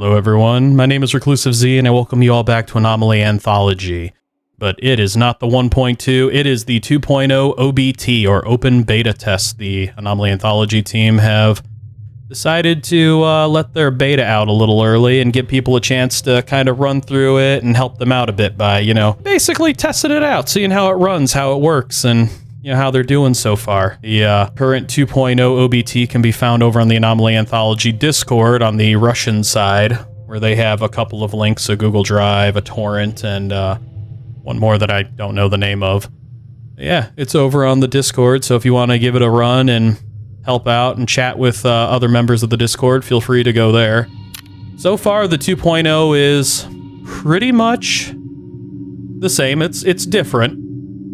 Hello everyone, my name is ReclusiveZ and I welcome you all back to Anomaly Anthology. But it is not the 1.2, it is the 2.0 OBT, or Open Beta Test. The Anomaly Anthology team have decided to let their beta out a little early and give people a chance to kind of run through it and help them out a bit by, basically testing it out, seeing how it runs, how it works, and how they're doing so far. The current 2.0 OBT can be found over on the Anomaly Anthology Discord on the Russian side, where they have a couple of links, a Google Drive, a torrent, and one more that I don't know the name of. Yeah, it's over on the Discord, so if you want to give it a run and help out and chat with other members of the Discord, feel free to go there. So far, the 2.0 is pretty much the same. It's different.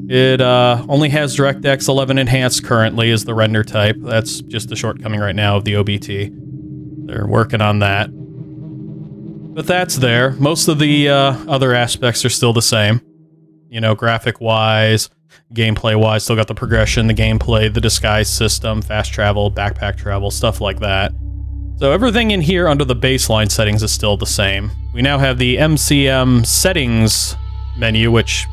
It only has DirectX 11 Enhanced currently as the render type. That's just the shortcoming right now of the OBT. They're working on that. But that's there. Most of the other aspects are still the same. Graphic-wise, gameplay-wise, still got the progression, the gameplay, the disguise system, fast travel, backpack travel, stuff like that. So everything in here under the baseline settings is still the same. We now have the MCM settings menu, which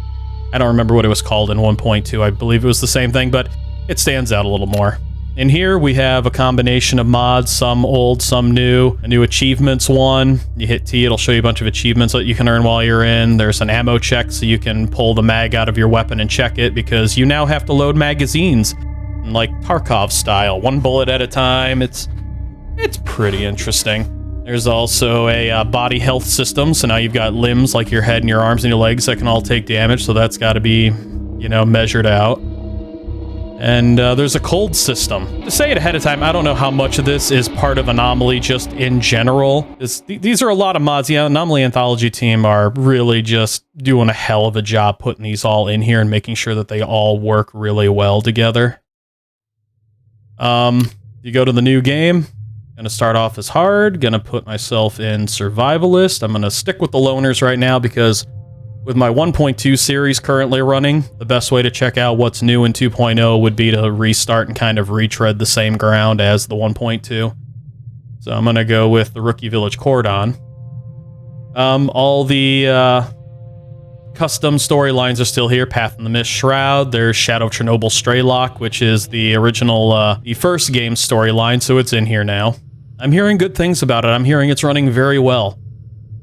I don't remember what it was called in 1.2. I believe it was the same thing, but it stands out a little more. In here, we have a combination of mods, some old, some new. A new achievements one. You hit T, it'll show you a bunch of achievements that you can earn while you're in. There's an ammo check, so you can pull the mag out of your weapon and check it, because you now have to load magazines, like Tarkov style, one bullet at a time. It's pretty interesting. There's also a body health system, so now you've got limbs like your head and your arms and your legs that can all take damage, so that's got to be, measured out. And there's a cold system. To say it ahead of time, I don't know how much of this is part of Anomaly just in general. These are a lot of mods. The Anomaly Anthology team are really just doing a hell of a job putting these all in here and making sure that they all work really well together. You go to the new game. Gonna start off as hard, gonna put myself in survivalist. I'm gonna stick with the loners right now because with my 1.2 series currently running, the best way to check out what's new in 2.0 would be to restart and kind of retread the same ground as the 1.2. So I'm gonna go with the Rookie Village Cordon. All the custom storylines are still here. Path in the Mist Shroud. There's Shadow of Chernobyl Straylock, which is the original, the first game storyline, so it's in here now. I'm hearing good things about it. I'm hearing it's running very well.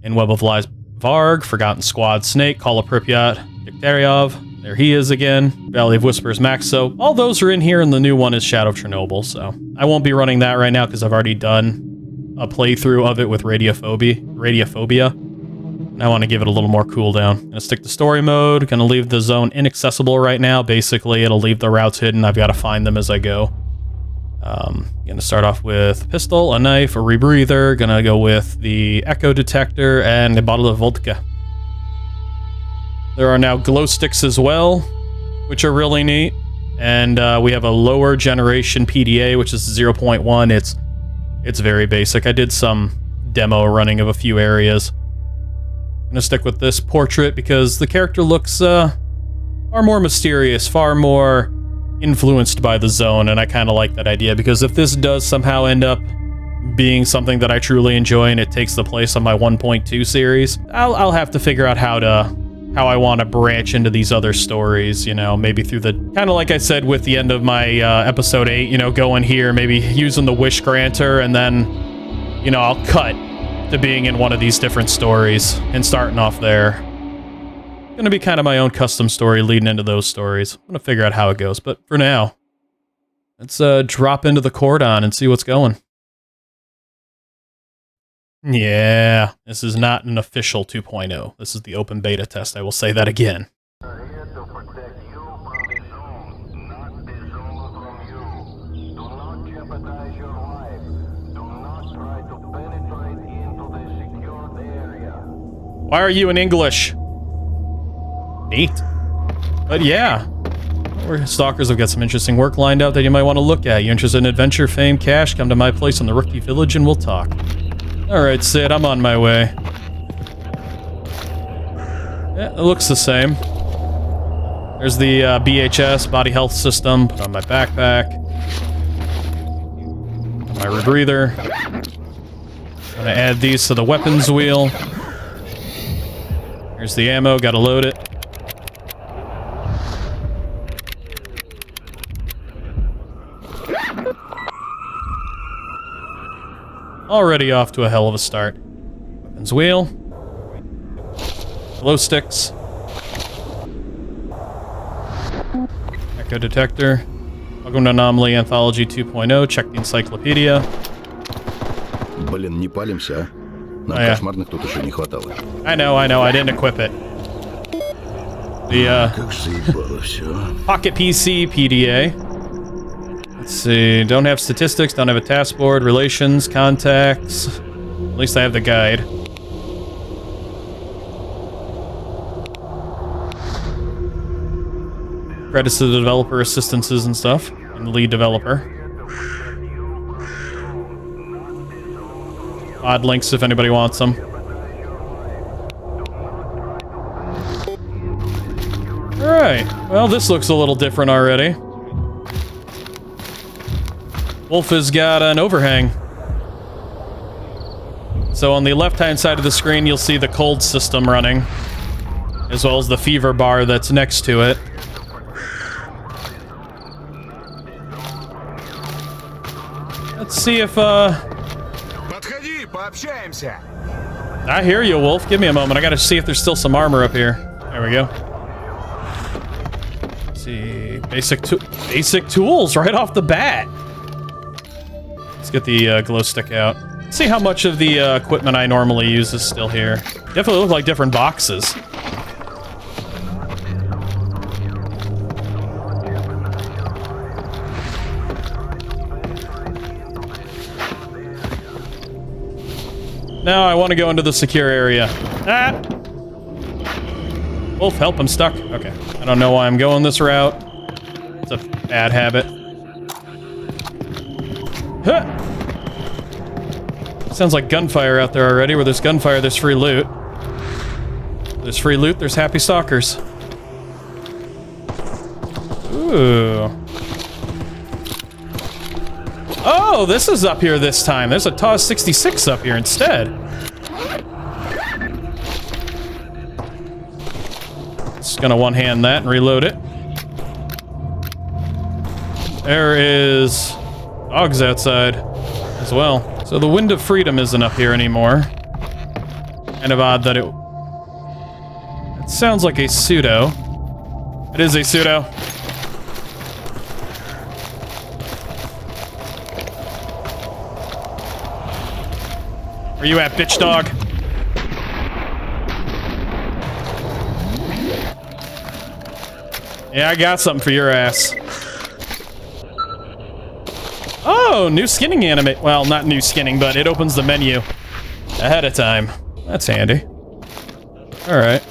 In Web of Lies Varg, Forgotten Squad Snake, Call of Pripyat, Degtyaryov. There he is again. Valley of Whispers Max. So all those are in here, and the new one is Shadow of Chernobyl. So I won't be running that right now because I've already done a playthrough of it with Radiophobia. I want to give it a little more cooldown. I'm gonna stick to story mode. Gonna leave the zone inaccessible right now. Basically, it'll leave the routes hidden. I've got to find them as I go. Gonna start off with a pistol, a knife, a rebreather. Gonna go with the echo detector and a bottle of vodka. There are now glow sticks as well, which are really neat. And we have a lower generation PDA, which is 0.1. It's very basic. I did some demo running of a few areas. I'm gonna stick with this portrait because the character looks far more mysterious, far more influenced by the zone, and I kind of like that idea, because if this does somehow end up being something that I truly enjoy and it takes the place of my 1.2 series, I'll have to figure out how I want to branch into these other stories, maybe through the, kind of like I said with the end of my episode 8, going here, maybe using the Wish Granter, and then, I'll cut to being in one of these different stories and starting off there. Gonna be kind of my own custom story leading into those stories. I'm gonna figure out how it goes, but for now, let's drop into the cordon and see what's going. Yeah, this is not an official 2.0. This is the open beta test. I will say that again. Why are you in English? Neat. But yeah, our stalkers have got some interesting work lined up that you might want to look at. You interested in adventure, fame, cash? Come to my place on the Rookie Village and we'll talk. Alright, Sid, I'm on my way. Yeah, it looks the same. There's the BHS, body health system. Put on my backpack. My rebreather. I'm gonna add these to the weapons wheel. Here's the ammo, gotta load it. Already off to a hell of a start. Weapons wheel. Glow sticks. Echo detector. Welcome to Anomaly Anthology 2.0. Check the encyclopedia. Блин, не палимся, а? Нам кошмарных тут еще не хватало. I know, I didn't equip it. The, Как же заебало все. Pocket PC PDA. Let's see, don't have statistics, don't have a task board, relations, contacts. At least I have the guide. Credits to the developer assistances and stuff, and the lead developer. Odd links if anybody wants them. Alright, well this looks a little different already. Wolf has got an overhang. So on the left-hand side of the screen you'll see the cold system running, as well as the fever bar that's next to it. Let's see if, Подходи, пообщаемся. I hear you, Wolf. Give me a moment. I gotta see if there's still some armor up here. There we go. Let's see. Basic tools right off the bat. Let's get the glow stick out. Let's see how much of the equipment I normally use is still here. Definitely look like different boxes. Now I want to go into the secure area. Ah! Wolf, help, I'm stuck. Okay. I don't know why I'm going this route. It's a bad habit. Huh! Sounds like gunfire out there already. Where there's gunfire, there's free loot. There's free loot, there's happy stalkers. Ooh. Oh, this is up here this time. There's a TAS 66 up here instead. Just gonna one-hand that and reload it. There is dogs outside as well. So the Wind of Freedom isn't up here anymore. Kind of odd that it sounds like a pseudo. It is a pseudo. Where you at, bitch dog? Yeah, I got something for your ass. Oh, new skinning animate. Well, not new skinning, but it opens the menu ahead of time. That's handy. Alright.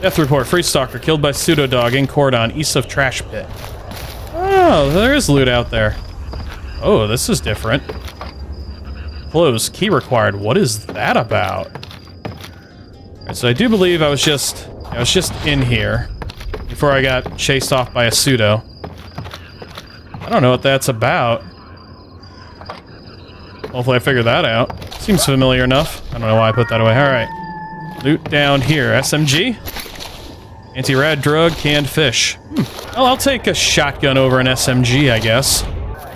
Death report. Free stalker killed by pseudo dog in cordon east of trash pit. Oh, there is loot out there. Oh, this is different. Close. Key required. What is that about? Alright, so I do believe I was just in here before I got chased off by a pseudo. I don't know what that's about. Hopefully I figure that out. Seems familiar enough. I don't know why I put that away. Alright. Loot down here. SMG? Anti-rad drug, canned fish. Well, I'll take a shotgun over an SMG, I guess.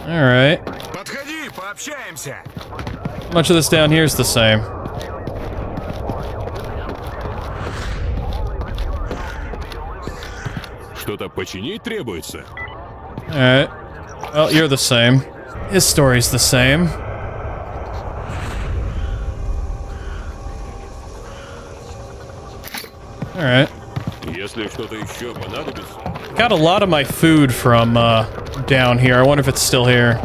Alright. Подходи, пообщаемся. Much of this down here is the same. Что-то починить требуется. Alright. Well, you're the same. His story's the same. Alright. Если что-то еще понадобится. Got a lot of my food from down here. I wonder if it's still here.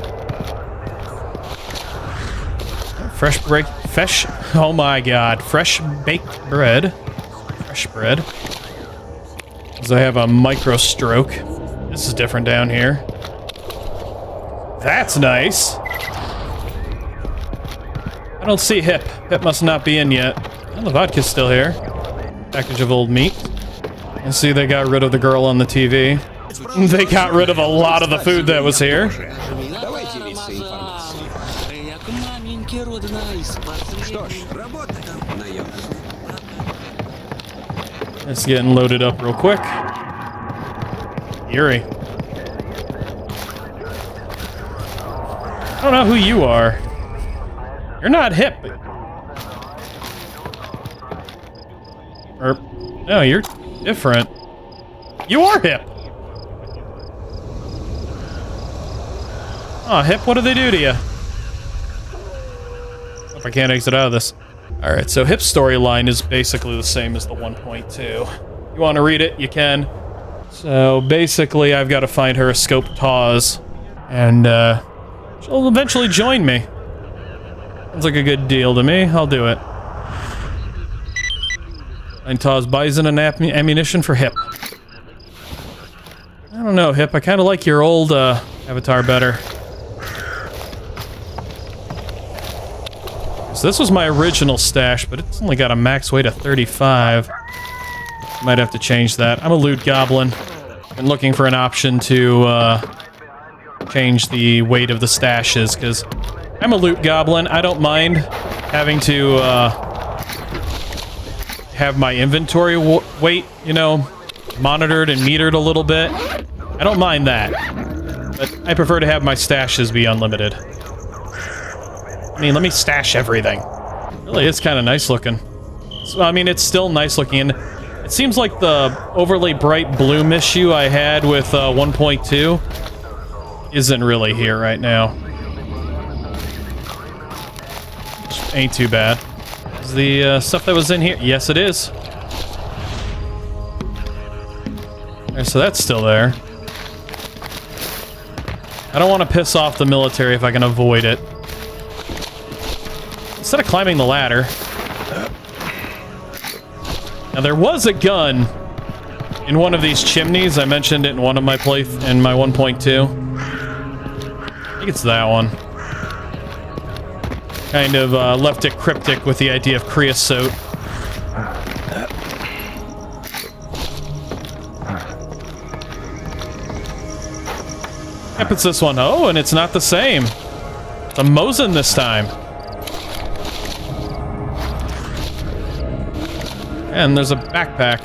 Fresh, oh my god. Fresh baked bread. Fresh bread. Because I have a micro stroke. This is different down here. That's nice. I don't see Hip. Hip must not be in yet. And the vodka's still here. Package of old meat. And see, they got rid of the girl on the TV. They got rid of a lot of the food that was here. It's getting loaded up real quick. Eerie. I don't know who you are. You're not hip. Or, no, you're different. You are hip. Oh, hip, what do they do to you? Hope I can't exit out of this. Alright, so hip's storyline is basically the same as the 1.2. You want to read it, you can. So basically, I've got to find her a scope Taz, and she'll eventually join me. Sounds like a good deal to me. I'll do it. And Taz Bison and ammunition for Hip. I don't know, Hip. I kind of like your old avatar better. So this was my original stash, but it's only got a max weight of 35. Might have to change that. I'm a loot goblin. I'm looking for an option to change the weight of the stashes, because I'm a loot goblin. I don't mind having to have my inventory weight, you know, monitored and metered a little bit. I don't mind that, but I prefer to have my stashes be unlimited. I mean, let me stash everything. Really, it's kind of nice looking. So, I mean, it's still nice looking. And it seems like the overly bright bloom issue I had with 1.2 isn't really here right now. Which ain't too bad. Is the stuff that was in here? Yes, it is. Alright, so that's still there. I don't want to piss off the military if I can avoid it. Instead of climbing the ladder. Now there was a gun in one of these chimneys. I mentioned it in one of my in my 1.2. I think it's that one. Kind of left it cryptic with the idea of creosote. Yep, it's this one. Oh, and it's not the same. It's a Mosin this time. And there's a backpack.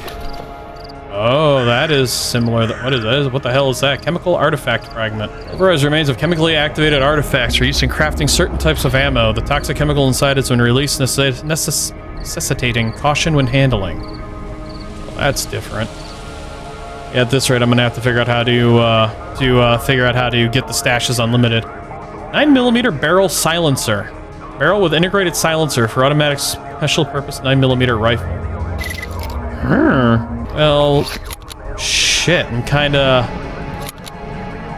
Oh, that is similar. What is that? What the hell is that? Chemical artifact fragment. Overrides remains of chemically activated artifacts for use in crafting certain types of ammo. The toxic chemical inside is when released, necessitating caution when handling. Well, that's different. Yeah, at this rate, I'm gonna have to figure out how to get the stashes unlimited. 9mm barrel silencer. Barrel with integrated silencer for automatic special purpose 9mm rifle. Well, shit, I'm kinda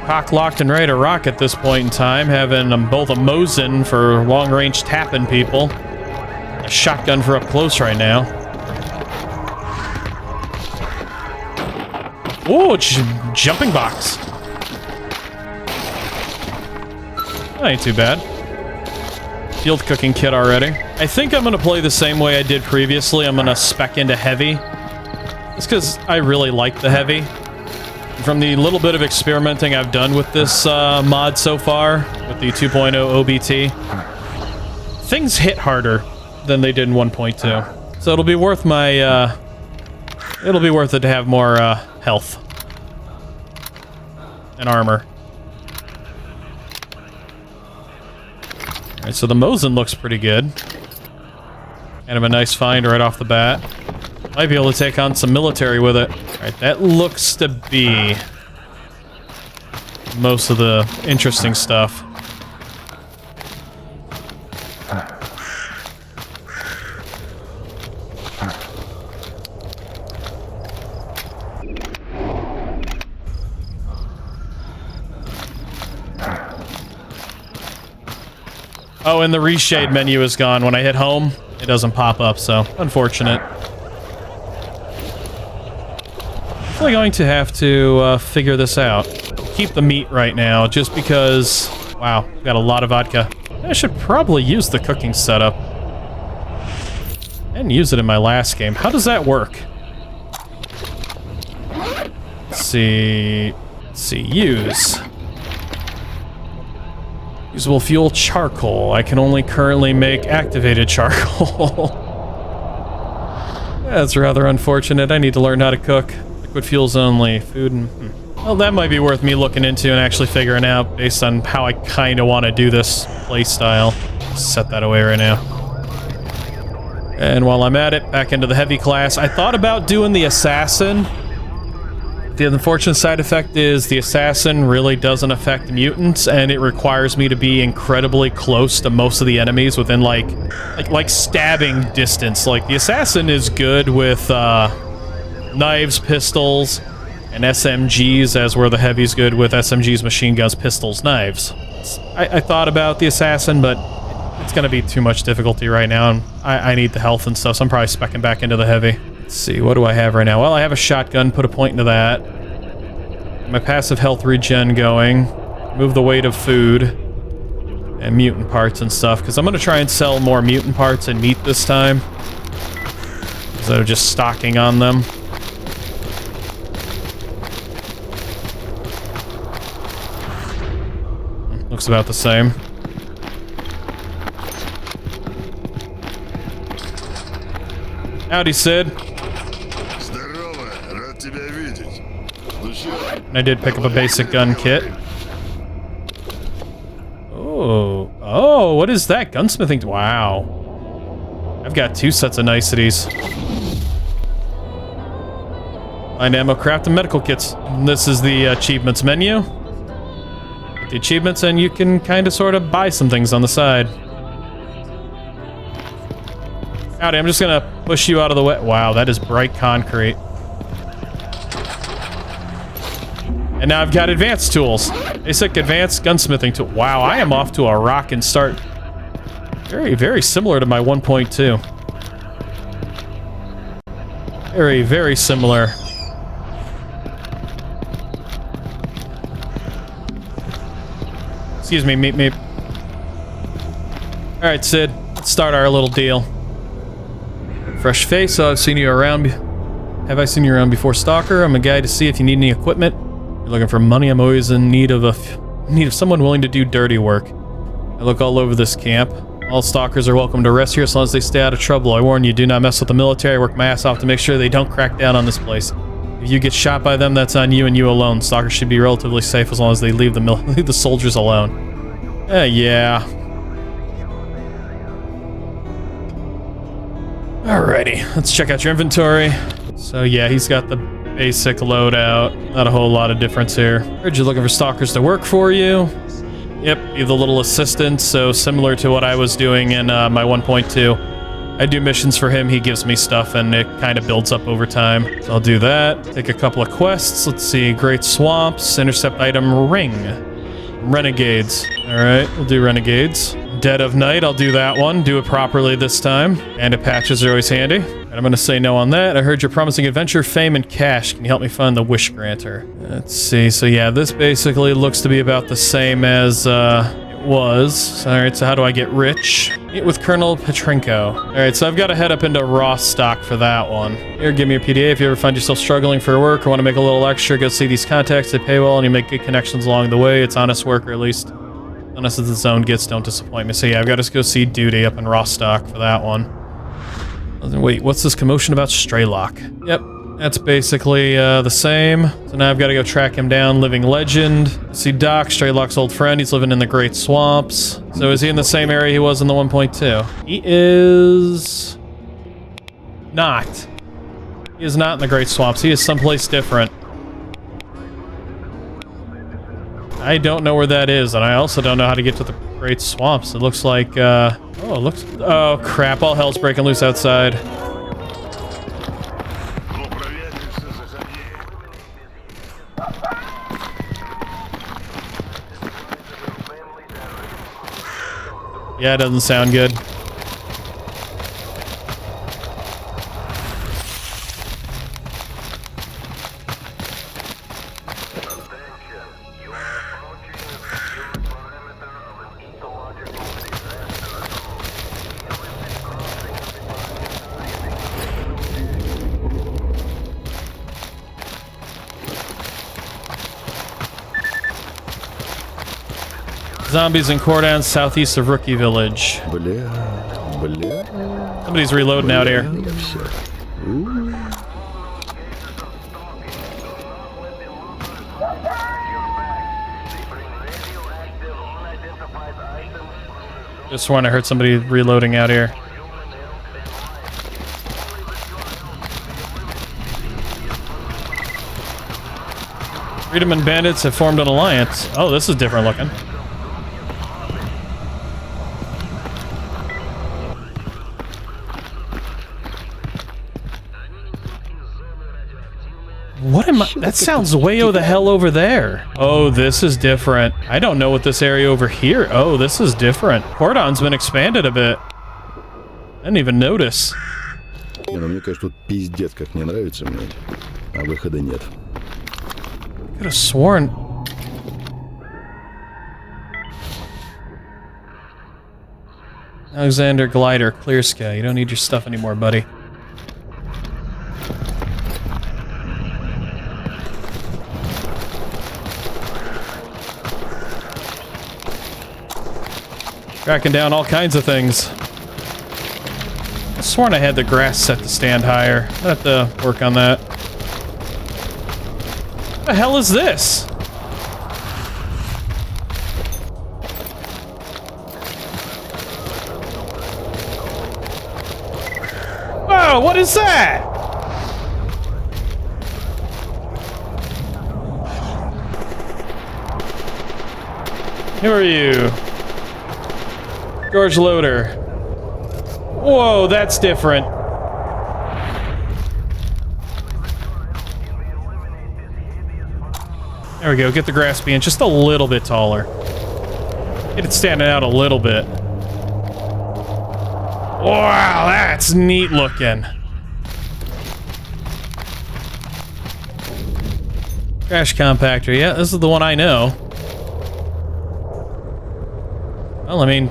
cock-locked and ready to rock at this point in time, having both a Mosin for long-range tapping people, a shotgun for up close right now. Ooh, jumping box. That ain't too bad. Field cooking kit already. I think I'm gonna play the same way I did previously. I'm gonna spec into heavy. It's because I really like the heavy. From the little bit of experimenting I've done with this mod so far, with the 2.0 OBT, things hit harder than they did in 1.2. So it'll be worth my, it'll be worth it to have more health and armor. Alright, so the Mosin looks pretty good. Kind of a nice find right off the bat. Might be able to take on some military with it. Alright, that looks to be most of the interesting stuff. Oh, and the reshade menu is gone. When I hit home, it doesn't pop up, so unfortunate. Definitely going to have to figure this out. Keep the meat right now, just because... Wow, got a lot of vodka. I should probably use the cooking setup. I didn't use it in my last game. How does that work? Let's see... Let's see, use. Usable fuel, charcoal. I can only currently make activated charcoal. That's rather unfortunate. I need to learn how to cook. Liquid fuels only. Food and... Well, that might be worth me looking into and actually figuring out based on how I kind of want to do this play style. Set that away right now. And while I'm at it, back into the heavy class. I thought about doing the assassin. The unfortunate side effect is the assassin really doesn't affect mutants, and it requires me to be incredibly close to most of the enemies within like stabbing distance. Like the assassin is good with knives, pistols, and SMGs, as where the heavy's good with SMGs, machine guns, pistols, knives. I thought about the assassin, but it's gonna be too much difficulty right now, and I need the health and stuff, so I'm probably speccing back into the heavy. Let's see, what do I have right now? Well, I have a shotgun, put a point into that. My passive health regen going. Move the weight of food. And mutant parts and stuff, because I'm going to try and sell more mutant parts and meat this time. Instead of just stocking on them. Looks about the same. Howdy, Sid. And I did pick up a basic gun kit. Oh, what is that? Gunsmithing. Wow. I've got 2 sets of niceties. Find ammo, craft, and medical kits. And this is the achievements menu. Get the achievements, and you can kind of sort of buy some things on the side. Howdy, I'm just gonna push you out of the way. Wow, that is bright concrete. And now I've got advanced tools. Basic, advanced, gunsmithing tool. Wow, I am off to a rockin' start. Very, very similar to my 1.2. Very, very similar. Excuse me, meep meep. Alright, Sid, let's start our little deal. Fresh face, so I've seen you around. Have I seen you around before, Stalker? I'm a guy to see if you need any equipment. You're looking for money. I'm always in need of someone willing to do dirty work. I look all over this camp. All stalkers are welcome to rest here as long as they stay out of trouble. I warn you, do not mess with the military. I work my ass off to make sure they don't crack down on this place. If you get shot by them, that's on you and you alone. Stalkers should be relatively safe as long as they leave the soldiers alone. Yeah. Alrighty, let's check out your inventory. So yeah, he's got the basic loadout. Not a whole lot of difference here. Heard you're looking for stalkers to work for you. Yep, be the little assistant, so similar to what I was doing in my 1.2. I do missions for him, he gives me stuff, and it kind of builds up over time. So I'll do that. Take a couple of quests. Let's see, Great Swamps, intercept item ring. Renegades. Alright, we'll do Renegades. Dead of Night, I'll do that one. Do it properly this time. And patches are always handy. And I'm gonna say no on that. I heard you're promising adventure, fame, and cash. Can you help me find the Wish Granter? Let's see. So yeah, this basically looks to be about the same as it was. Alright, so how do I get rich? Meet with Colonel Petrenko. Alright, so I've got to head up into raw stock for that one. Here, give me your PDA. If you ever find yourself struggling for work or want to make a little extra, go see these contacts. They pay well and you make good connections along the way. It's honest work, or at least honest as the zone gets. Don't disappoint me. So yeah, I've got to go see Duty up in raw stock for that one. Wait, what's this commotion about Straylock? Yep, that's basically the same. So now I've got to go track him down. Living Legend. See Doc, Straylock's old friend. He's living in the Great Swamps. So is he in the same area he was in the 1.2? He is not. He is not in the Great Swamps. He is someplace different. I don't know where that is, and I also don't know how to get to the Great Swamps. It looks like, oh crap, all hell's breaking loose outside. Yeah, it doesn't sound good. Zombies in Cordon, southeast of Rookie Village. Бля. Somebody's reloading out here. Всё. Just sworn I heard somebody reloading out here. Freedom and Bandits have formed an alliance. Oh, this is different looking. What am I? That sounds way the hell over there. Oh, this is different. I don't know what this area over here. Oh, this is different. Cordon's been expanded a bit. I didn't even notice. Не, ну мне, конечно, тут пиздец как не нравится мне, а выхода нет. Could have sworn. Alexander Glider, clear sky. You don't need your stuff anymore, buddy. Tracking down all kinds of things. I sworn I had the grass set to stand higher. I have to work on that. What the hell is this? Whoa, what is that? Who are you? George Loader. Whoa, that's different. There we go, get the grass being just a little bit taller. Get it standing out a little bit. Wow, that's neat looking. Trash compactor, yeah, this is the one I know. Well, I mean,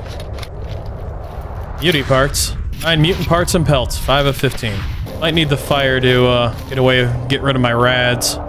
beauty parts. 9 mutant parts and pelts, 5 of 15. Might need the fire to get rid of my rads.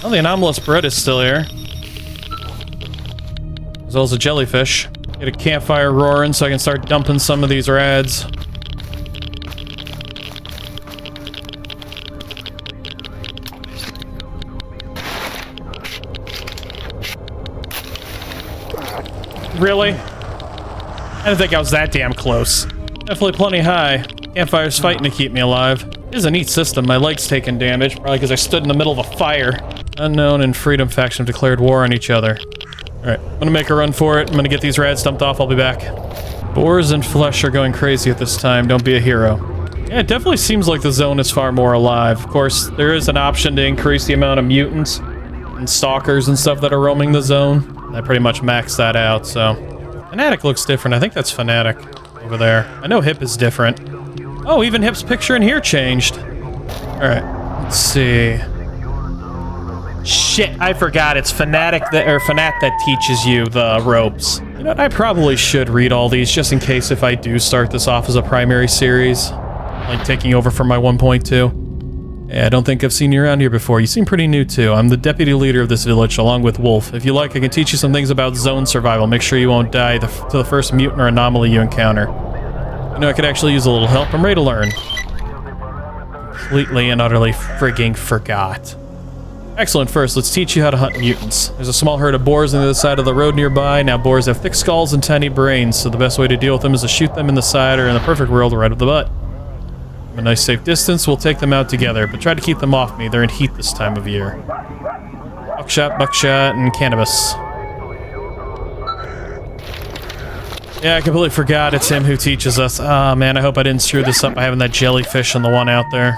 Oh, the anomalous bread is still here. As well as a jellyfish. Get a campfire roaring so I can start dumping some of these rads. Really? I didn't think I was that damn close. Definitely plenty high. Campfire's fighting to keep me alive. It is a neat system. My leg's taking damage, probably because I stood in the middle of a fire. Unknown and Freedom faction have declared war on each other. Alright, I'm gonna make a run for it. I'm gonna get these rads dumped off. I'll be back. Boars and flesh are going crazy at this time. Don't be a hero. Yeah, it definitely seems like the zone is far more alive. Of course, there is an option to increase the amount of mutants and stalkers and stuff that are roaming the zone. I pretty much maxed that out, so... Fnatic looks different. I think that's Fnatic over there. I know Hip is different. Oh, even Hip's picture in here changed. Alright, let's see... Shit, I forgot. It's Fnatic that teaches you the ropes. You know what? I probably should read all these just in case if I do start this off as a primary series. Like taking over from my 1.2. Yeah, I don't think I've seen you around here before. You seem pretty new too. I'm the deputy leader of this village along with Wolf. If you like, I can teach you some things about zone survival. Make sure you won't die to the first mutant or anomaly you encounter. You know, I could actually use a little help. I'm ready to learn. Completely and utterly frigging forgot. Excellent. First, let's teach you how to hunt mutants. There's a small herd of boars on the other side of the road nearby. Now, boars have thick skulls and tiny brains, so the best way to deal with them is to shoot them in the side or in the perfect world right up the butt. From a nice safe distance, we'll take them out together, but try to keep them off me. They're in heat this time of year. Buckshot, and cannabis. Yeah, I completely forgot it's him who teaches us. Ah, man, I hope I didn't screw this up by having that jellyfish on the one out there.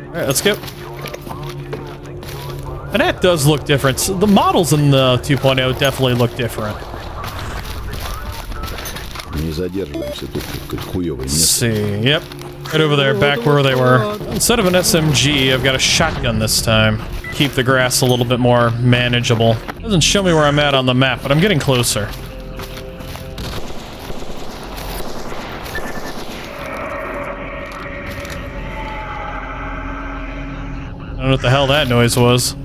Alright, let's go. And that does look different. So the models in the 2.0 definitely look different. Не задерживаемся тут, как хуёвый Let's место. see. Yep. Right over there, back where they were. Instead of an SMG, I've got a shotgun this time. Keep the grass a little bit more manageable. Doesn't show me where I'm at on the map, but I'm getting closer. I don't know what the hell that noise was.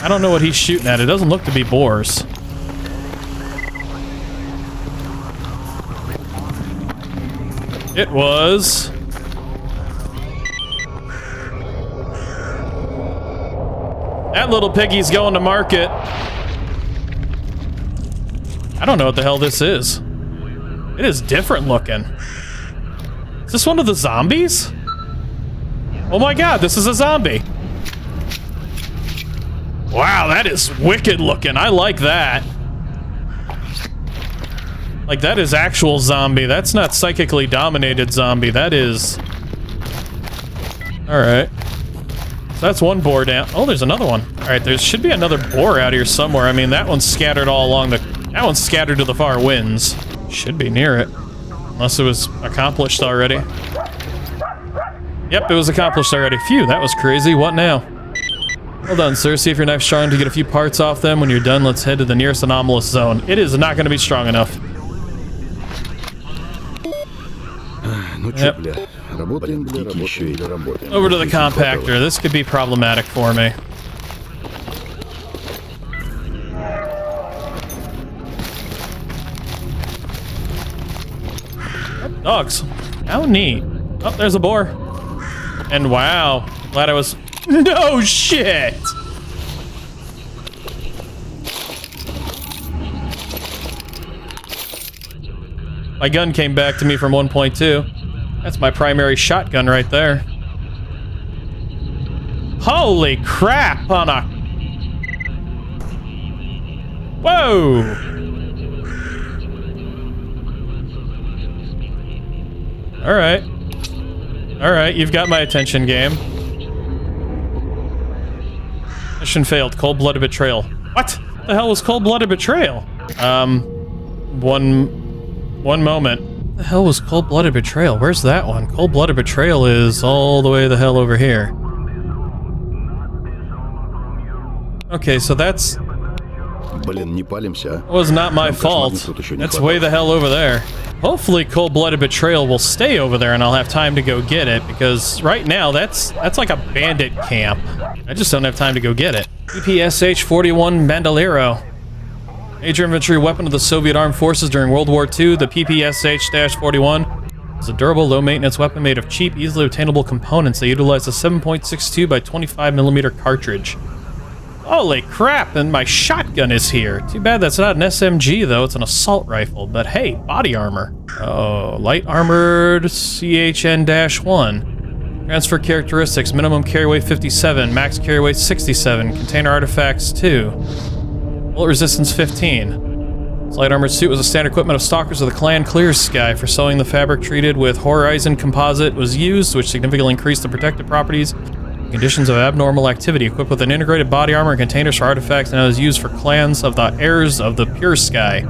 I don't know what he's shooting at. It doesn't look to be boars. It was... That little piggy's going to market. I don't know what the hell this is. It is different looking. Is this one of the zombies? Oh my god, this is a zombie. Wow, that is wicked looking. I like that. Like, that is actual zombie. That's not psychically dominated zombie. That is... Alright. So that's one boar down. Oh, there's another one. Alright, there should be another boar out here somewhere. I mean, that one's scattered all along the... That one's scattered to the far winds. Should be near it. Unless it was accomplished already. Yep, it was accomplished already. Phew, that was crazy. What now? Well done, sir. See if your knife's strong to get a few parts off them. When you're done, let's head to the nearest anomalous zone. It is not going to be strong enough. Ну чё, бля, работаем, дики еще или работаем. Over to the compactor. This could be problematic for me. Dogs. How neat. Oh, there's a boar. And wow. Glad I was... No shit! My gun came back to me from 1.2. That's my primary shotgun right there. Holy crap on a... Whoa! Alright. Alright, you've got my attention, game. Mission failed. Cold-blooded betrayal. What? The hell was cold-blooded betrayal? One moment. What the hell was cold-blooded betrayal? Where's that one? Cold-blooded betrayal is all the way the hell over here. Okay, so that's... Блин, не палимся, а? Was not my fault. That's way the hell over there. Hopefully cold-blooded betrayal will stay over there and I'll have time to go get it, because right now that's like a bandit camp. I just don't have time to go get it. PPSH-41 Bandolero. Major infantry weapon of the Soviet Armed Forces during World War II, the PPSH-41 is a durable, low-maintenance weapon made of cheap, easily obtainable components that utilize a 7.62 by 25mm cartridge. Holy crap, and my shotgun is here. Too bad that's not an SMG, though. It's an assault rifle. But hey, body armor. Oh, light armored CHN-1. Transfer characteristics. Minimum carry weight 57. Max carry weight 67. Container artifacts 2. Bullet resistance 15. This light armored suit was a standard equipment of stalkers of the clan Clear Sky. For sewing, the fabric treated with Horizon composite was used, which significantly increased the protective properties conditions of abnormal activity. Equipped with an integrated body armor and containers for artifacts, and is used for clans of the heirs of the Pure Sky,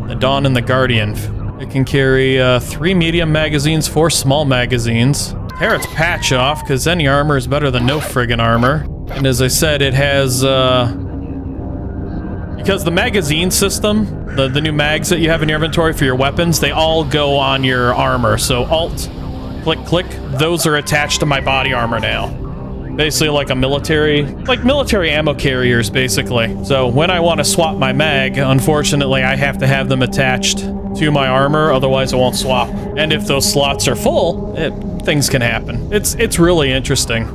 the Dawn and the Guardian. It can carry 3 medium magazines, 4 small magazines. Tear its patch off, because any armor is better than no friggin' armor. And as I said, it has because the magazine system, the new mags that you have in your inventory for your weapons, they all go on your armor. So Alt, click, click, those are attached to my body armor now. Basically like a military ammo carriers, basically. So when I want to swap my mag, unfortunately, I have to have them attached to my armor, otherwise it won't swap. And if those slots are full, things can happen. It's really interesting.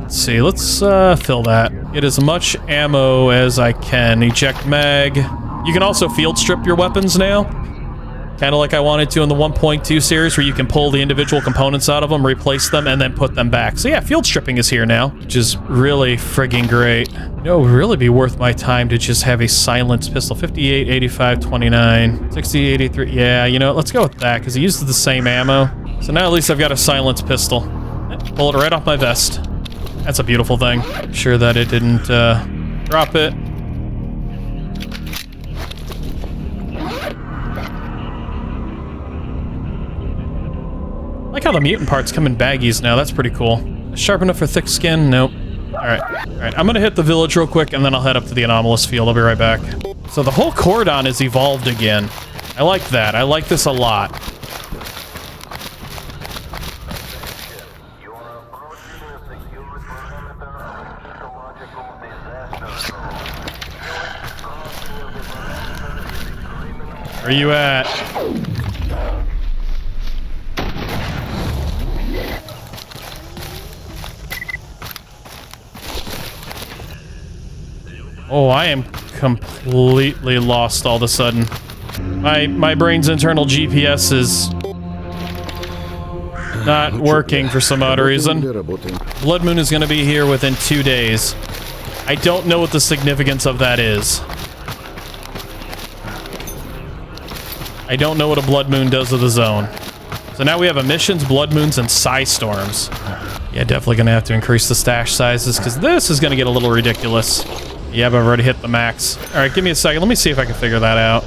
Let's see, let's fill that. Get as much ammo as I can. Eject mag. You can also field strip your weapons now. Kind of like I wanted to in the 1.2 series, where you can pull the individual components out of them, replace them, and then put them back. So yeah, field stripping is here now, which is really frigging great. You know, it would really be worth my time to just have a silenced pistol. 58, 85, 29, 60, 83. Yeah, you know what? Let's go with that, because it uses the same ammo. So now at least I've got a silenced pistol. Pull it right off my vest. That's a beautiful thing. I'm sure that it didn't drop it. I like how the mutant parts come in baggies now. That's pretty cool. Sharp enough for thick skin? Nope. Alright. Alright, I'm gonna hit the village real quick, and then I'll head up to the Anomalous field. I'll be right back. So the whole cordon is evolved again. I like that. I like this a lot. Where are you at? Oh, I am completely lost all of a sudden. My brain's internal GPS is not working for some odd reason. Blood Moon is going to be here within 2 days. I don't know what the significance of that is. I don't know what a Blood Moon does to the zone. So now we have emissions, Blood Moons, and Psi Storms. Yeah, definitely going to have to increase the stash sizes, because this is going to get a little ridiculous. Yeah, but I've already hit the max. Alright, give me a second. Let me see if I can figure that out.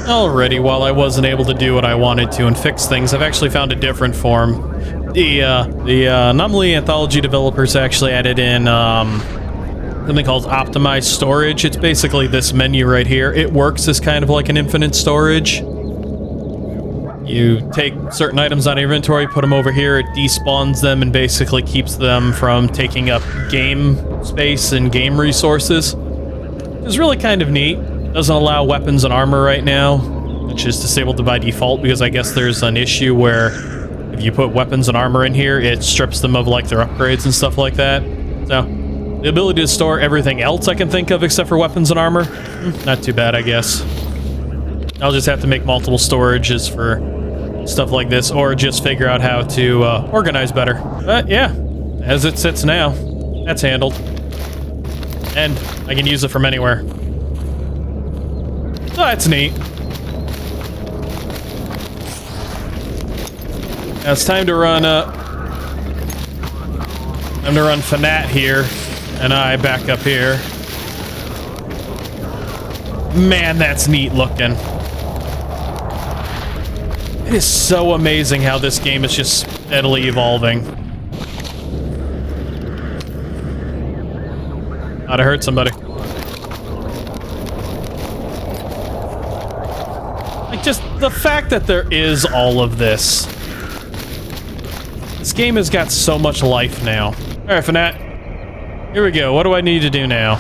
Already, while I wasn't able to do what I wanted to and fix things, I've actually found a different form. The Anomaly Anthology developers actually added in something called optimized storage. It's basically this menu right here. It works as kind of like an infinite storage. You take certain items out of your inventory, put them over here, it despawns them and basically keeps them from taking up game space and game resources. It's really kind of neat. Doesn't allow weapons and armor right now, which is disabled by default because I guess there's an issue where if you put weapons and armor in here, it strips them of like their upgrades and stuff like that. So the ability to store everything else I can think of except for weapons and armor, not too bad, I guess. I'll just have to make multiple storages for stuff like this, or just figure out how to organize better. But yeah, as it sits now, that's handled. And I can use it from anywhere. So that's neat. Now it's time to run Fanat here, and I back up here. Man, that's neat looking. It is so amazing how this game is just steadily evolving. I'd have hurt somebody. Like, just the fact that there is all of this. This game has got so much life now. Alright, Fanat. Here we go. What do I need to do now?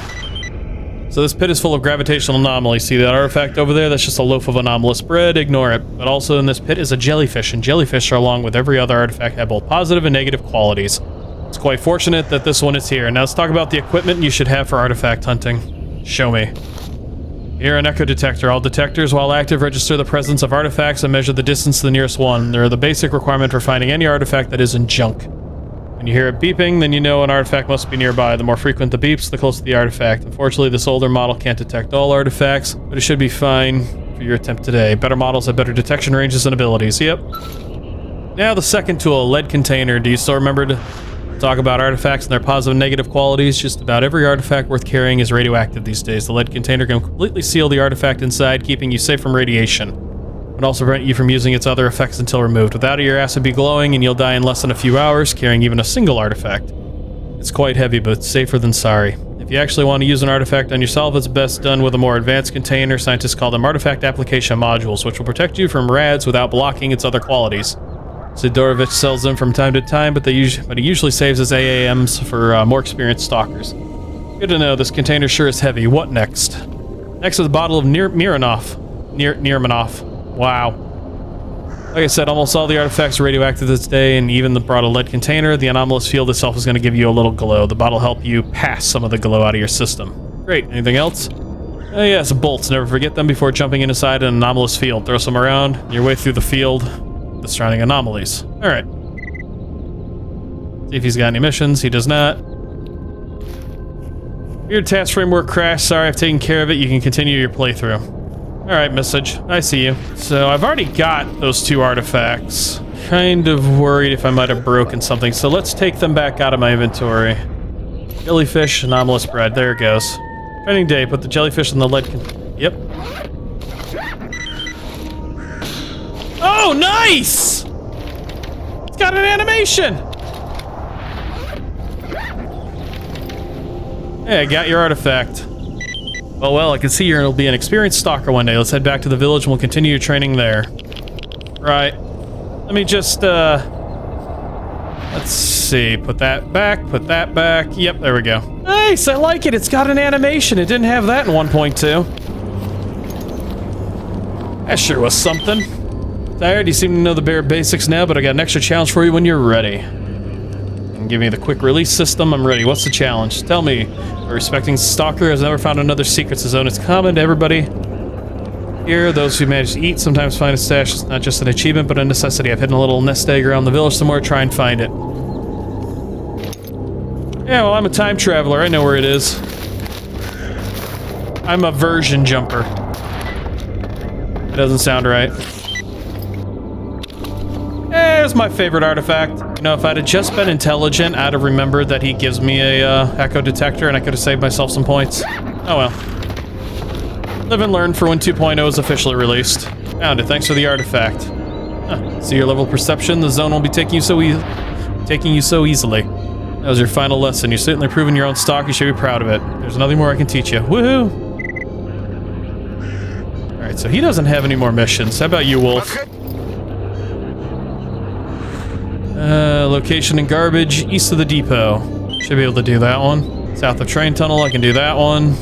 So this pit is full of gravitational anomalies. See that artifact over there? That's just a loaf of anomalous bread. Ignore it. But also in this pit is a jellyfish, and jellyfish are, along with every other artifact, have both positive and negative qualities. It's quite fortunate that this one is here. Now let's talk about the equipment you should have for artifact hunting. Show me. Here, an echo detector. All detectors, while active, register the presence of artifacts and measure the distance to the nearest one. They're the basic requirement for finding any artifact that isn't junk. When you hear it beeping, then you know an artifact must be nearby. The more frequent the beeps, the closer the artifact. Unfortunately, this older model can't detect all artifacts, but it should be fine for your attempt today. Better models have better detection ranges and abilities. Yep. Now the second tool, lead container. Do you still remember to talk about artifacts and their positive and negative qualities? Just about every artifact worth carrying is radioactive these days. The lead container can completely seal the artifact inside, keeping you safe from radiation. But also prevent you from using its other effects until removed. Without it, your ass would be glowing and you'll die in less than a few hours, carrying even a single artifact. It's quite heavy, but safer than sorry. If you actually want to use an artifact on yourself, it's best done with a more advanced container. Scientists call them artifact application modules, which will protect you from rads without blocking its other qualities. Sidorovich sells them from time to time, but he usually saves his AAMs for more experienced stalkers. Good to know. This container sure is heavy. What next? Next is a bottle of Nirmanov. Wow. Like I said, almost all the artifacts are radioactive this day, and even brought a lead container. The anomalous field itself is going to give you a little glow. The bottle will help you pass some of the glow out of your system. Great. Anything else? Oh yeah, it's bolts. Never forget them before jumping inside an anomalous field. Throw some around your way through the field, the surrounding anomalies. All right. See if he's got any missions. He does not. Your task framework crashed. Sorry, I've taken care of it. You can continue your playthrough. All right, message. I see you. So I've already got those 2 artifacts. Kind of worried if I might have broken something. So let's take them back out of my inventory. Jellyfish, anomalous bread. There it goes. Training day. Put the jellyfish in the lead. Yep. Oh, nice! It's got an animation. Hey, I got your artifact. Oh well, I can see you'll be an experienced stalker one day. Let's head back to the village and we'll continue your training there. Right. Let me just, let's see. Put that back, put that back. Yep, there we go. Nice, I like it. It's got an animation. It didn't have that in 1.2. That sure was something. Tired? You seem to know the bare basics now, but I got an extra challenge for you when you're ready. And give me the quick release system. I'm ready. What's the challenge? Tell me. A respecting stalker has never found another secret to zone. It's common to everybody. Here, those who manage to eat sometimes find a stash. It's not just an achievement, but a necessity. I've hidden a little nest egg around the village somewhere. Try and find it. Yeah, well, I'm a time traveler. I know where it is. I'm a version jumper. It doesn't sound right. There's my favorite artifact. You know, if I'd have just been intelligent, I'd have remembered that he gives me a echo detector and I could have saved myself some points. Oh well. Live and learn for when 2.0 is officially released. Found it. Thanks for the artifact. Huh. See your level of perception. The zone won't be taking you so easily. That was your final lesson. You're certainly proving your own stock. You should be proud of it. There's nothing more I can teach you. Woohoo! Alright, so he doesn't have any more missions. How about you, Wolf? Location and garbage, east of the depot. Should be able to do that one. South of train tunnel, I can do that one.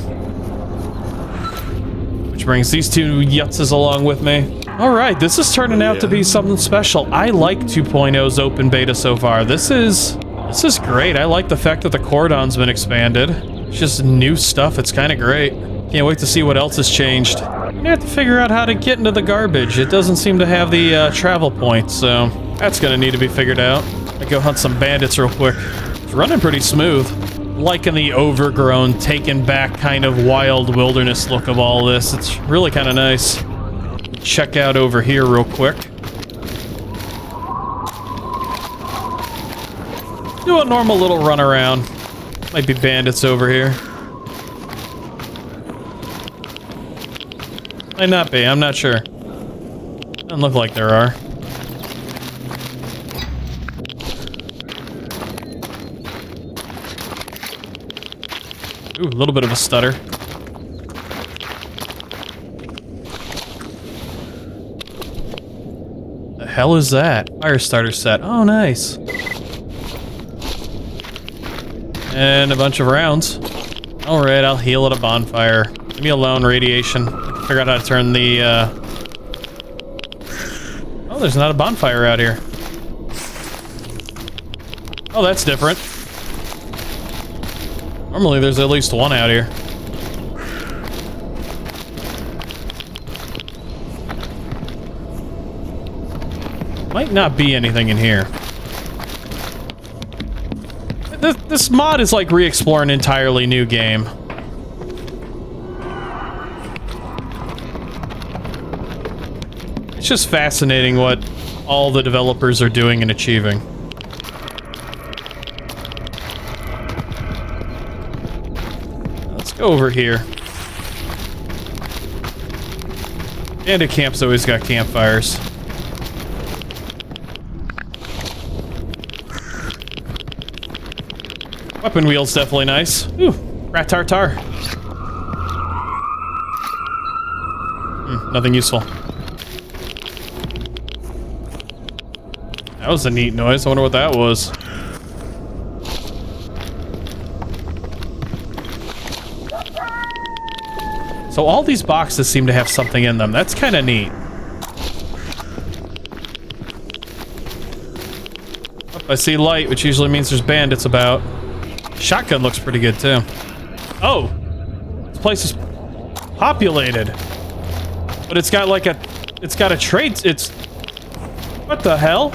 Which brings these 2 yutzes along with me. Alright, this is turning out to be something special. I like 2.0's open beta so far. This is great. I like the fact that the cordon's been expanded. It's just new stuff. It's kind of great. Can't wait to see what else has changed. I have to figure out how to get into the garbage. It doesn't seem to have the travel points, so that's gonna need to be figured out. I go hunt some bandits real quick. It's running pretty smooth. Liking the overgrown, taken back kind of wild wilderness look of all this. It's really kind of nice. Check out over here real quick. Do a normal little run around. Might be bandits over here. Might not be, I'm not sure. Doesn't look like there are. Ooh, a little bit of a stutter. The hell is that? Fire starter set. Oh, nice. And a bunch of rounds. Alright, I'll heal at a bonfire. Leave me alone, radiation. Figure out how to turn the, Oh, there's not a bonfire out here. Oh, that's different. Normally there's at least one out here. Might not be anything in here. This mod is like re-explore an entirely new game. It's just fascinating what all the developers are doing and achieving. Let's go over here. Bandit camp's always got campfires. Weapon wheel's definitely nice. Ooh, rat tartar. Nothing useful. That was a neat noise. I wonder what that was. So all these boxes seem to have something in them. That's kind of neat. Oh, I see light, which usually means there's bandits about. Shotgun looks pretty good too. Oh! This place is... populated. But it's got like a... It's got a trait... It's... What the hell?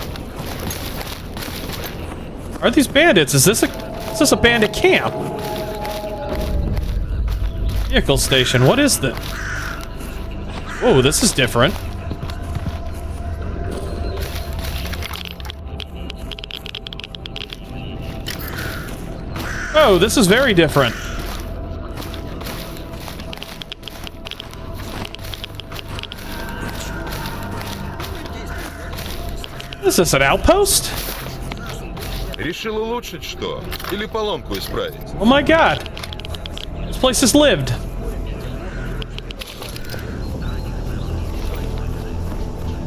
Are these bandits? Is this a bandit camp? Vehicle station. What is this? Whoa, this is different. Oh, this is very different. Is this an outpost? Решил улучшить что? Или поломку исправить? Oh my god. This place has lived.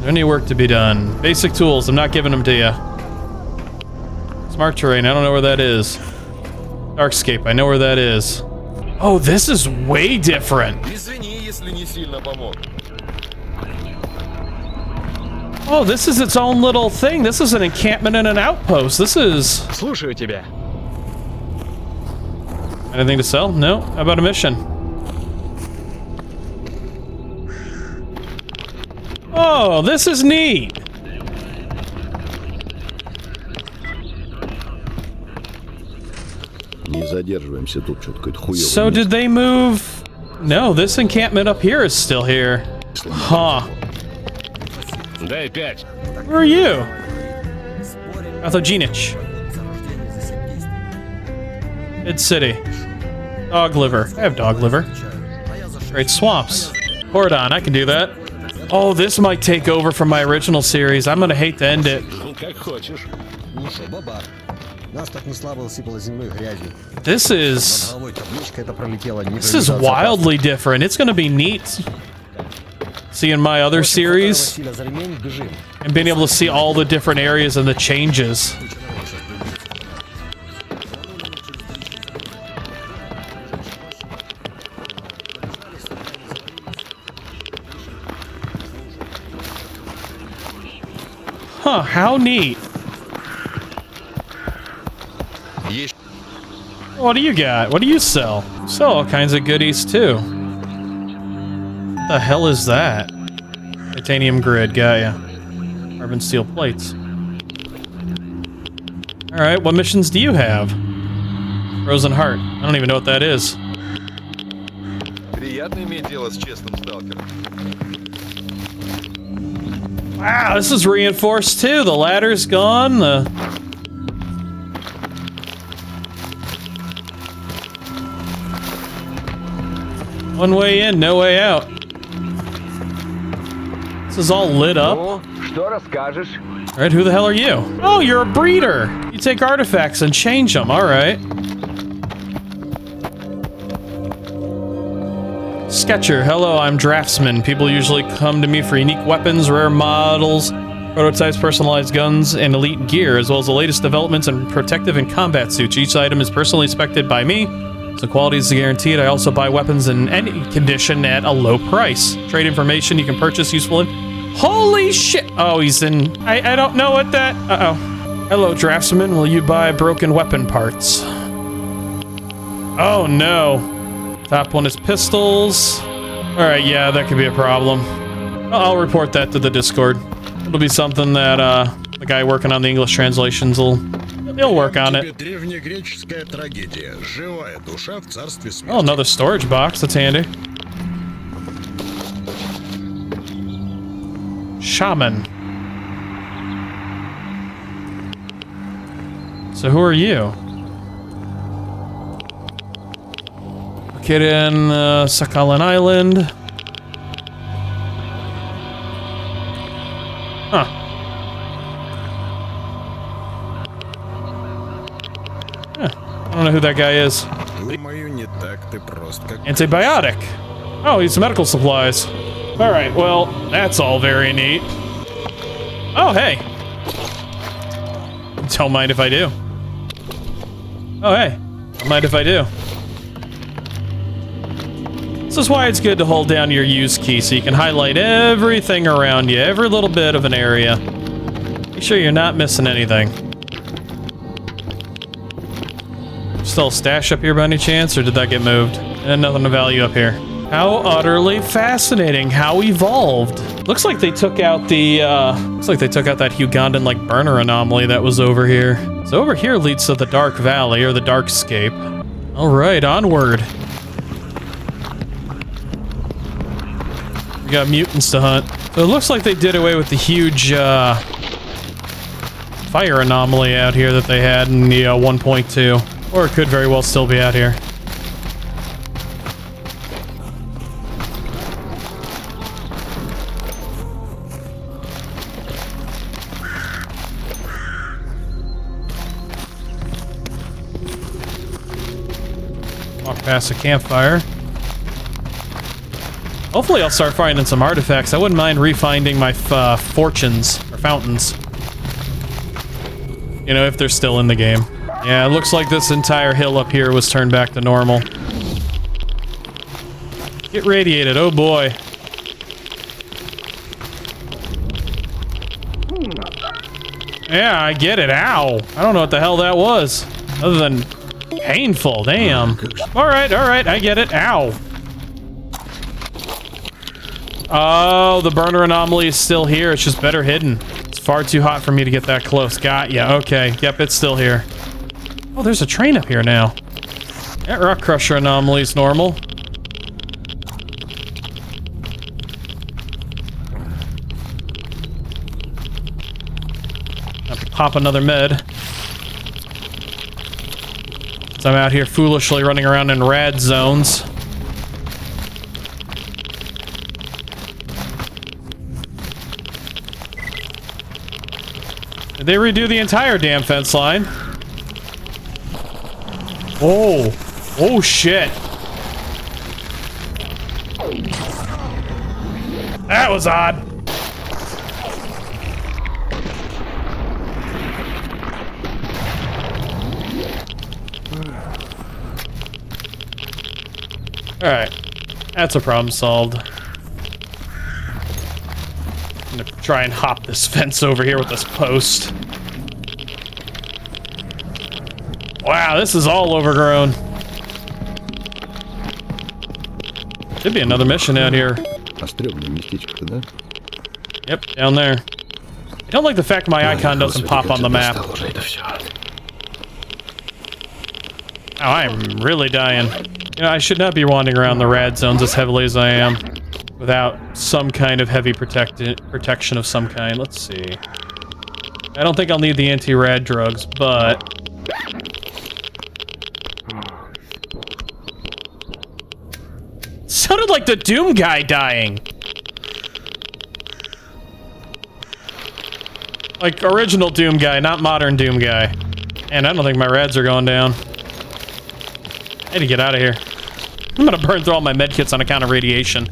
Any work to be done. Basic tools, I'm not giving them to you. Smart terrain, I don't know where that is. Darkscape, I know where that is. Oh, this is way different. Извини, если не сильно помог. Oh, this is its own little thing. This is an encampment and an outpost. This is... Слушаю тебя. Anything to sell? No? How about a mission? Oh, this is neat. Не задерживаемся тут, что-то какое-то хуёвое. So did they move? No, this encampment up here is still here. Huh. Дай 5. Who are you? Athogenich. Mid City. Dog liver. I have dog liver. Great swamps. Hordon, I can do that. Oh, this might take over from my original series. I'm gonna hate to end it. Как хочешь. Ну что, баба, нас так не слабо сыпало землей грязью. This is... Головой табличка это пролетела. This is wildly different. It's gonna be neat. Seeing my other series and being able to see all the different areas and the changes. Huh, how neat. What do you got? What do you sell? You sell all kinds of goodies too. What the hell is that? Titanium grid, got ya. Carbon steel plates. Alright, what missions do you have? Frozen Heart. I don't even know what that is. Приятно иметь дело с честным сталкером. Wow, this is reinforced too. The ladder's gone. One way in, no way out. This is all lit up. Что расскажешь? Alright, who the hell are you? Oh, you're a breeder! You take artifacts and change them, alright. Sketcher, hello, I'm Draftsman. People usually come to me for unique weapons, rare models, prototypes, personalized guns, and elite gear, as well as the latest developments in protective and combat suits. Each item is personally inspected by me, so quality is guaranteed. I also buy weapons in any condition at a low price. Trade information you can purchase useful in... Holy shit! Oh, he's in... I don't know what that... Uh-oh. Hello, Draftsman. Will you buy broken weapon parts? Oh, no. Top one is pistols. Alright, yeah, that could be a problem. I'll report that to the Discord. It'll be something that, the guy working on the English translations he'll work on it. Oh, another storage box. That's handy. Shaman. So who are you? Located in Sakhalin Island. Huh. I don't know who that guy is. Antibiotic. Oh, he's medical supplies. Alright, well, that's all very neat. Oh, hey. Don't mind if I do. Oh, hey. Don't mind if I do. This is why it's good to hold down your use key so you can highlight everything around you, every little bit of an area. Make sure you're not missing anything. Still a stash up here by any chance, or did that get moved? And nothing of value up here. How utterly fascinating. How evolved. Looks like they took out the, looks like they took out that Ugandan, like, burner anomaly that was over here. So over here leads to the Dark Valley, or the Darkscape. All right, onward. We got mutants to hunt. So it looks like they did away with the huge, fire anomaly out here that they had in the 1.2. Or it could very well still be out here. Walk past a campfire. Hopefully I'll start finding some artifacts. I wouldn't mind refinding my fortunes, or fountains. You know, if they're still in the game. Yeah, it looks like this entire hill up here was turned back to normal. Get radiated, oh boy. Yeah, I get it, ow. I don't know what the hell that was. Other than painful, damn. Alright, I get it, ow. Oh, the burner anomaly is still here, it's just better hidden. It's far too hot for me to get that close. Got ya, okay, yep, it's still here. Oh, there's a train up here now. That rock crusher anomaly is normal. Have to pop another med. So I'm out here foolishly running around in rad zones. Did they redo the entire damn fence line? Oh. Oh, shit. That was odd. Alright. That's a problem solved. I'm gonna try and hop this fence over here with this post. Wow, this is all overgrown. Should be another mission out here. Yep, down there. I don't like the fact my icon doesn't pop on the map. Oh, I'm really dying. You know, I should not be wandering around the rad zones as heavily as I am without some kind of heavy protection of some kind. Let's see. I don't think I'll need the anti-rad drugs, but... Sounded like the Doom guy dying. Like original Doom guy, not modern Doom guy. And I don't think my rads are going down. I need to get out of here. I'm gonna burn through all my medkits on account of radiation.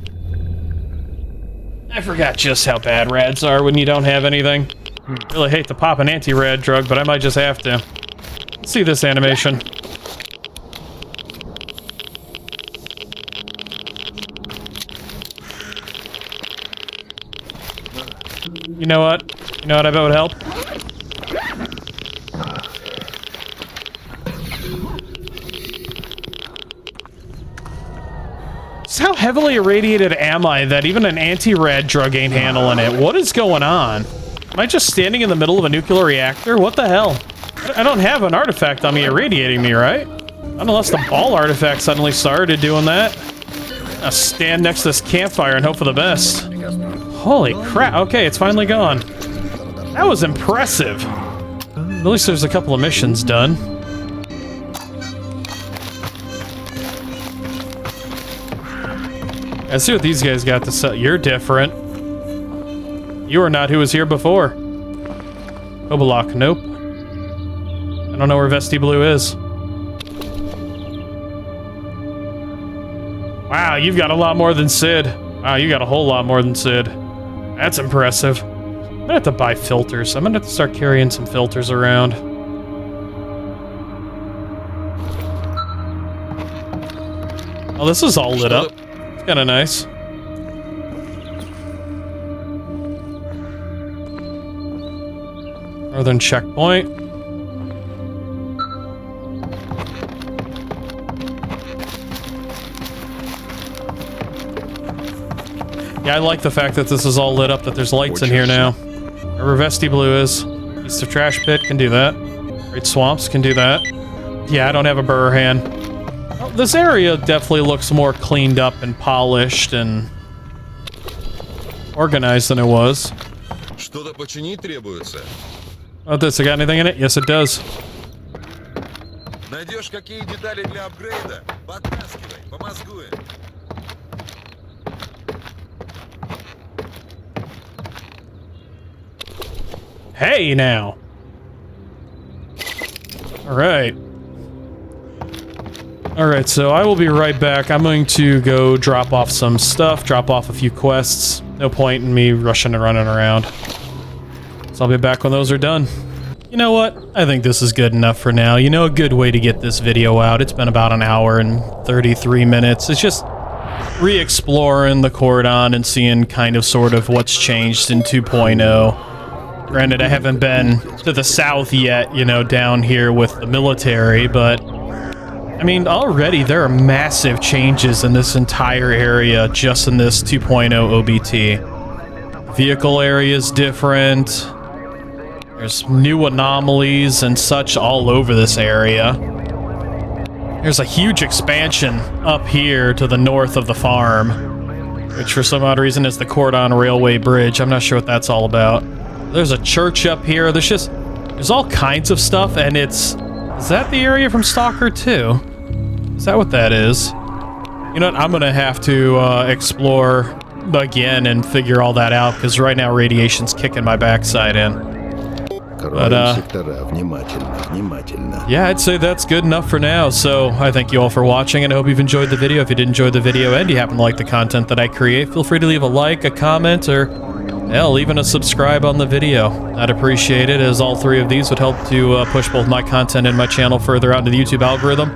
I forgot just how bad rads are when you don't have anything. Really hate to pop an anti-rad drug, but I might just have to. Let's see this animation. You know what? You know what I bet would help? So how heavily irradiated am I that even an anti-rad drug ain't handling it? What is going on? Am I just standing in the middle of a nuclear reactor? What the hell? I don't have an artifact on me irradiating me, right? Unless the ball artifact suddenly started doing that. I'll stand next to this campfire and hope for the best. Holy crap, okay, it's finally gone. That was impressive. At least there's a couple of missions done. Let's see what these guys got to say. You're different. You are not who was here before. Obalok, nope. I don't know where Vesti Blue is. Wow, you've got a lot more than Sid. Wow, you got a whole lot more than Sid. That's impressive. I'm gonna have to buy filters. I'm gonna have to start carrying some filters around. Oh, this is all lit up. It's kinda nice. Northern checkpoint. Yeah, I like the fact that this is all lit up, that there's lights in here now. Wherever Vesti Blue is. East of Trash Pit can do that. Great Swamps can do that. Yeah, I don't have a burr hand. Well, this area definitely looks more cleaned up and polished and organized than it was. Что-то починить требуется. Oh, this, it got anything in it? Yes, it does. Найдешь какие детали для апгрейда? Подтаскивай, помозгуем. Hey, now. Alright. Alright, so I will be right back. I'm going to go drop off some stuff, drop off a few quests. No point in me rushing and running around. So I'll be back when those are done. You know what? I think this is good enough for now. You know, a good way to get this video out. It's been about an hour and 33 minutes. It's just re-exploring the Cordon and seeing kind of sort of what's changed in 2.0. Granted, I haven't been to the south yet, you know, down here with the military, but I mean, already there are massive changes in this entire area just in this 2.0 OBT. Vehicle area is different. There's new anomalies and such all over this area. There's a huge expansion up here to the north of the farm, which for some odd reason is the Cordon Railway Bridge. I'm not sure what that's all about. There's a church up here. There's all kinds of stuff, and is that the area from Stalker 2? Is that what that is? You know what, I'm gonna have to explore again and figure all that out, because right now radiation's kicking my backside in. But, yeah, I'd say that's good enough for now, so I thank you all for watching, and I hope you've enjoyed the video. If you did enjoy the video and you happen to like the content that I create, feel free to leave a like, a comment, or hell, even a subscribe on the video. I'd appreciate it, as all three of these would help to push both my content and my channel further out into the YouTube algorithm.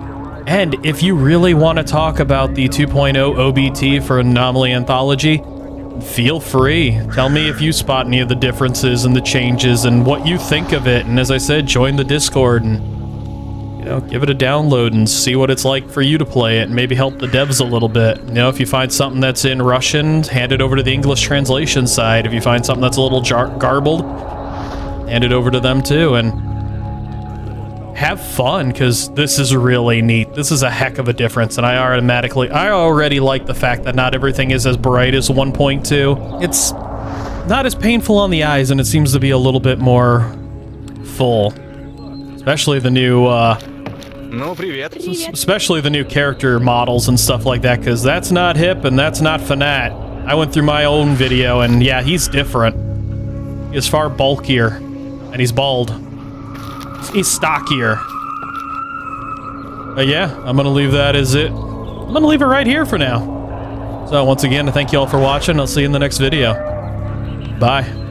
And if you really want to talk about the 2.0 OBT for Anomaly Anthology, feel free. Tell me if you spot any of the differences and the changes and what you think of it. And as I said, join the Discord and, you know, give it a download and see what it's like for you to play it and maybe help the devs a little bit. You know, if you find something that's in Russian, hand it over to the English translation side. If you find something that's a little garbled, hand it over to them too. And have fun, because this is really neat. This is a heck of a difference, and I already like the fact that not everything is as bright as 1.2. It's not as painful on the eyes, and it seems to be a little bit more full. Especially the new, especially the new character models and stuff like that, because that's not hip and that's not Fanat. I went through my own video, and yeah, he's different. He's far bulkier, and he's bald. He's stockier. But yeah, I'm gonna leave that as it. I'm gonna leave it right here for now. So once again, thank you all for watching. I'll see you in the next video. Bye.